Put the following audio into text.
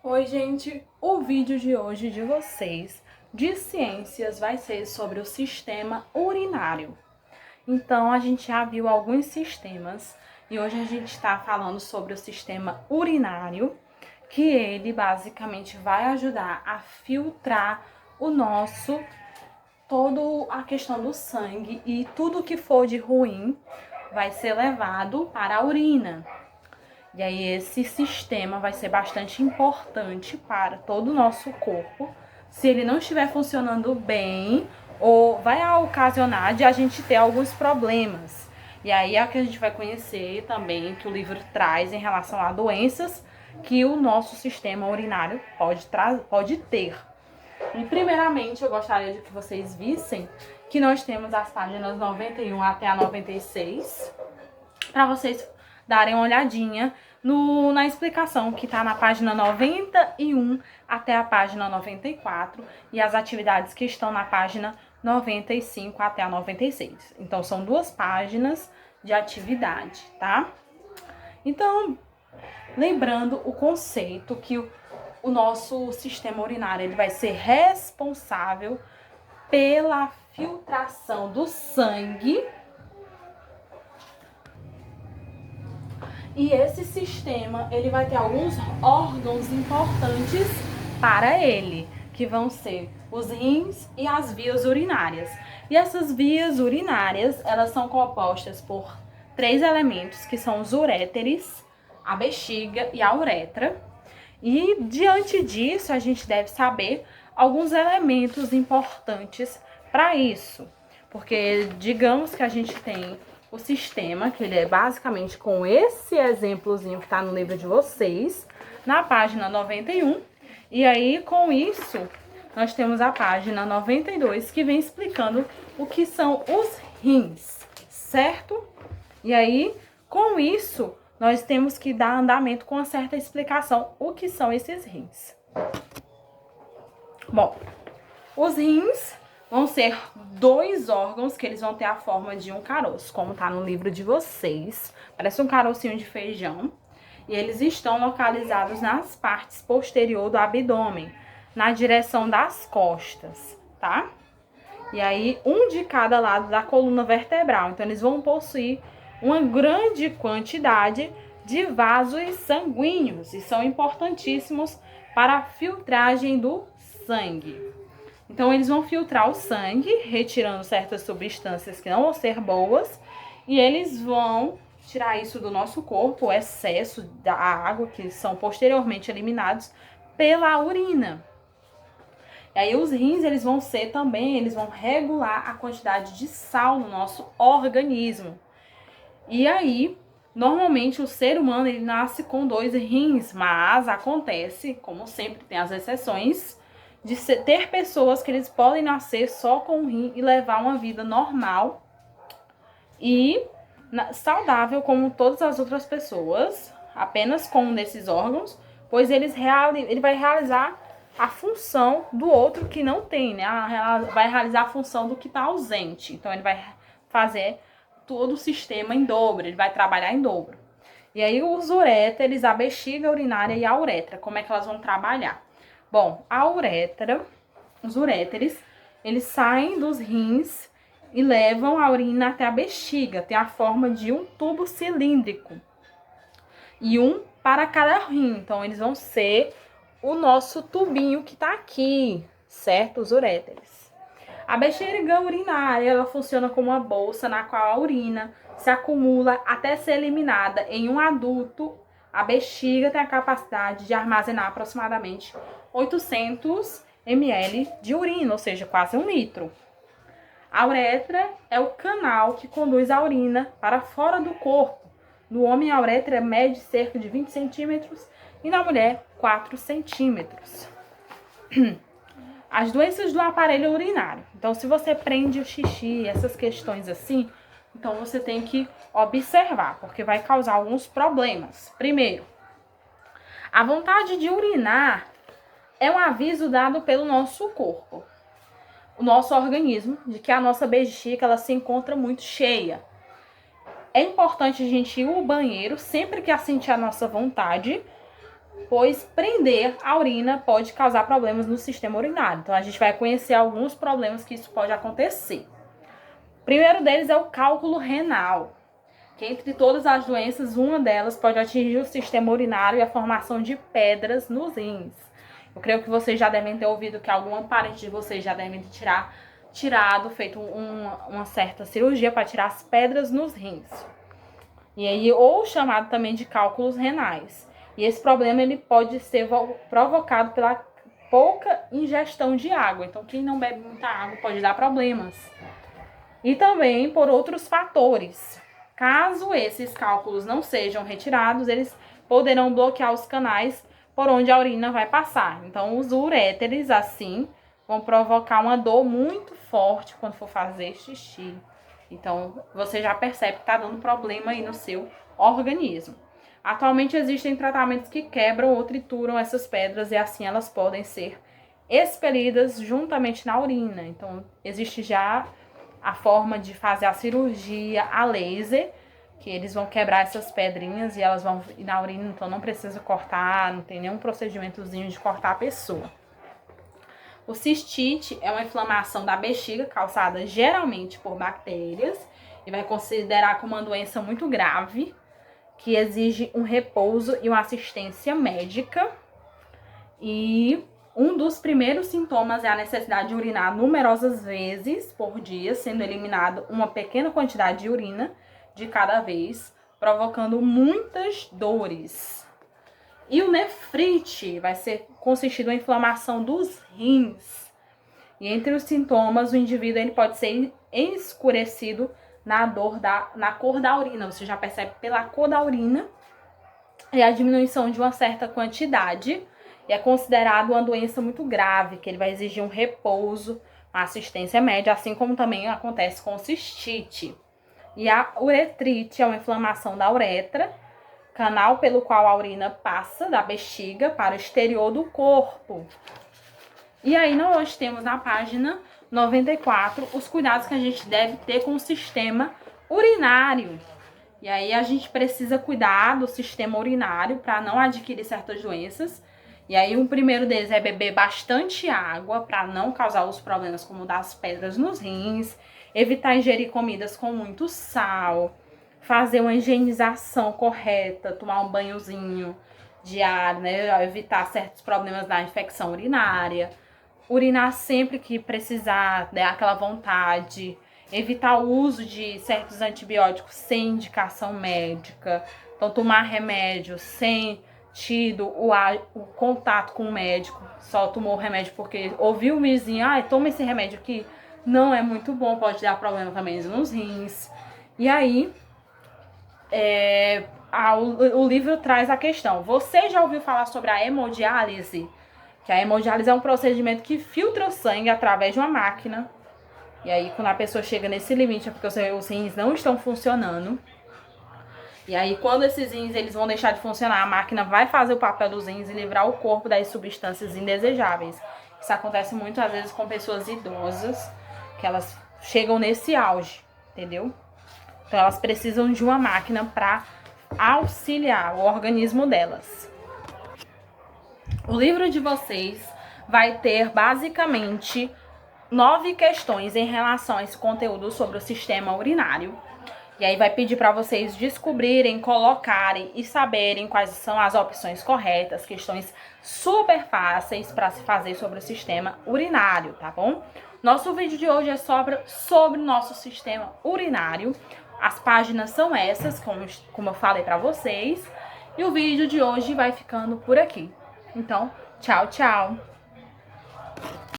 Oi, gente! O vídeo de hoje de vocês de ciências vai ser sobre o sistema urinário. Então, a gente já viu alguns sistemas e hoje a gente está falando sobre o sistema urinário, que ele basicamente vai ajudar a filtrar toda a questão do sangue e tudo que for de ruim vai ser levado para a urina. E aí esse sistema vai ser bastante importante para todo o nosso corpo. Se ele não estiver funcionando bem, ou vai ocasionar de a gente ter alguns problemas. E aí é que a gente vai conhecer também que o livro traz em relação a doenças que o nosso sistema urinário pode ter. E primeiramente eu gostaria de que vocês vissem que nós temos as páginas 91 até a 96, para vocês darem uma olhadinha na explicação que está na página 91 até a página 94 e as atividades que estão na página 95 até a 96. Então, são 2 páginas de atividade, tá? Então, lembrando o conceito que o nosso sistema urinário ele vai ser responsável pela filtração do sangue. E esse sistema, ele vai ter alguns órgãos importantes para ele, que vão ser os rins e as vias urinárias. E essas vias urinárias, elas são compostas por 3 elementos, que são os uréteres, a bexiga e a uretra. E diante disso, a gente deve saber alguns elementos importantes para isso. Porque digamos que a gente tem o sistema, que ele é basicamente com esse exemplozinho que está no livro de vocês, na página 91. E aí, com isso, nós temos a página 92, que vem explicando o que são os rins, certo? E aí, com isso, nós temos que dar andamento com uma certa explicação o que são esses rins. Bom, os rins vão ser 2 órgãos que eles vão ter a forma de um caroço, como tá no livro de vocês. Parece um carocinho de feijão. E eles estão localizados nas partes posterior do abdômen, na direção das costas, tá? E aí, um de cada lado da coluna vertebral. Então, eles vão possuir uma grande quantidade de vasos sanguíneos e são importantíssimos para a filtragem do sangue. Então, eles vão filtrar o sangue, retirando certas substâncias que não vão ser boas, e eles vão tirar isso do nosso corpo, o excesso da água, que são posteriormente eliminados pela urina. E aí, os rins, eles vão regular a quantidade de sal no nosso organismo. E aí, normalmente, o ser humano, ele nasce com 2 rins, mas acontece, como sempre, tem as exceções, de ter pessoas que eles podem nascer só com um rim e levar uma vida normal e saudável como todas as outras pessoas, apenas com um desses órgãos, pois ele vai realizar a função do outro que não tem, né? Vai realizar a função do que está ausente. Então, ele vai fazer todo o sistema em dobro, ele vai trabalhar em dobro. E aí, os uréteres, a bexiga urinária e a uretra, como é que elas vão trabalhar? Bom, os uréteres, eles saem dos rins e levam a urina até a bexiga. Tem a forma de um tubo cilíndrico. E um para cada rim. Então, eles vão ser o nosso tubinho que tá aqui, certo? Os uréteres. A bexiga urinária, ela funciona como uma bolsa na qual a urina se acumula até ser eliminada em um adulto. A bexiga tem a capacidade de armazenar aproximadamente 800 ml de urina, ou seja, quase 1 litro. A uretra é o canal que conduz a urina para fora do corpo. No homem, a uretra mede cerca de 20 centímetros e na mulher, 4 centímetros. As doenças do aparelho urinário. Então, se você prende o xixi, essas questões assim, então você tem que observar, porque vai causar alguns problemas. Primeiro, a vontade de urinar é um aviso dado pelo nosso corpo, o nosso organismo, de que a nossa bexiga ela se encontra muito cheia. É importante a gente ir ao banheiro sempre que sentir a nossa vontade, pois prender a urina pode causar problemas no sistema urinário. Então, a gente vai conhecer alguns problemas que isso pode acontecer. O primeiro deles é o cálculo renal, que entre todas as doenças, uma delas pode atingir o sistema urinário e a formação de pedras nos rins. Eu creio que vocês já devem ter ouvido que algum parente de vocês já devem ter feito uma certa cirurgia para tirar as pedras nos rins. E aí, ou chamado também de cálculos renais. E esse problema ele pode ser provocado pela pouca ingestão de água. Então, quem não bebe muita água pode dar problemas. E também por outros fatores. Caso esses cálculos não sejam retirados, eles poderão bloquear os canais por onde a urina vai passar. Então, os uréteres, assim, vão provocar uma dor muito forte quando for fazer xixi. Então, você já percebe que está dando problema aí no seu organismo. Atualmente, existem tratamentos que quebram ou trituram essas pedras e assim elas podem ser expelidas juntamente na urina. Então, existe já a forma de fazer a cirurgia a laser, que eles vão quebrar essas pedrinhas e elas vão ir na urina, então não precisa cortar, não tem nenhum procedimentozinho de cortar a pessoa. O cistite é uma inflamação da bexiga causada geralmente por bactérias e vai considerar como uma doença muito grave, que exige um repouso e uma assistência médica. E um dos primeiros sintomas é a necessidade de urinar numerosas vezes por dia, sendo eliminado uma pequena quantidade de urina de cada vez, provocando muitas dores. E o nefrite vai consistir na inflamação dos rins. E entre os sintomas, o indivíduo ele pode ser escurecido na cor da urina. Você já percebe pela cor da urina. E a diminuição de uma certa quantidade. E é considerado uma doença muito grave, que ele vai exigir um repouso, uma assistência médica, assim como também acontece com o cistite. E a uretrite é uma inflamação da uretra, canal pelo qual a urina passa da bexiga para o exterior do corpo. E aí nós temos na página 94 os cuidados que a gente deve ter com o sistema urinário. E aí a gente precisa cuidar do sistema urinário para não adquirir certas doenças. E aí o primeiro deles é beber bastante água para não causar os problemas como das pedras nos rins, evitar ingerir comidas com muito sal, fazer uma higienização correta, tomar um banhozinho diário, né? Evitar certos problemas da infecção urinária, urinar sempre que precisar, né? Aquela vontade, evitar o uso de certos antibióticos sem indicação médica, então tomar remédio sem tido o contato com o médico, só tomou o remédio porque ouviu o vizinho, toma esse remédio que não é muito bom, pode dar problema também nos rins. E aí, o livro traz a questão, você já ouviu falar sobre a hemodiálise? Que a hemodiálise é um procedimento que filtra o sangue através de uma máquina. E aí, quando a pessoa chega nesse limite, é porque os rins não estão funcionando. E aí, quando esses rins eles vão deixar de funcionar, a máquina vai fazer o papel dos rins e livrar o corpo das substâncias indesejáveis. Isso acontece muitas vezes com pessoas idosas, que elas chegam nesse auge, entendeu? Então, elas precisam de uma máquina para auxiliar o organismo delas. O livro de vocês vai ter, basicamente, 9 questões em relação a esse conteúdo sobre o sistema urinário. E aí vai pedir para vocês descobrirem, colocarem e saberem quais são as opções corretas, questões super fáceis para se fazer sobre o sistema urinário, tá bom? Nosso vídeo de hoje é sobre o nosso sistema urinário. As páginas são essas, como eu falei para vocês. E o vídeo de hoje vai ficando por aqui. Então, tchau, tchau!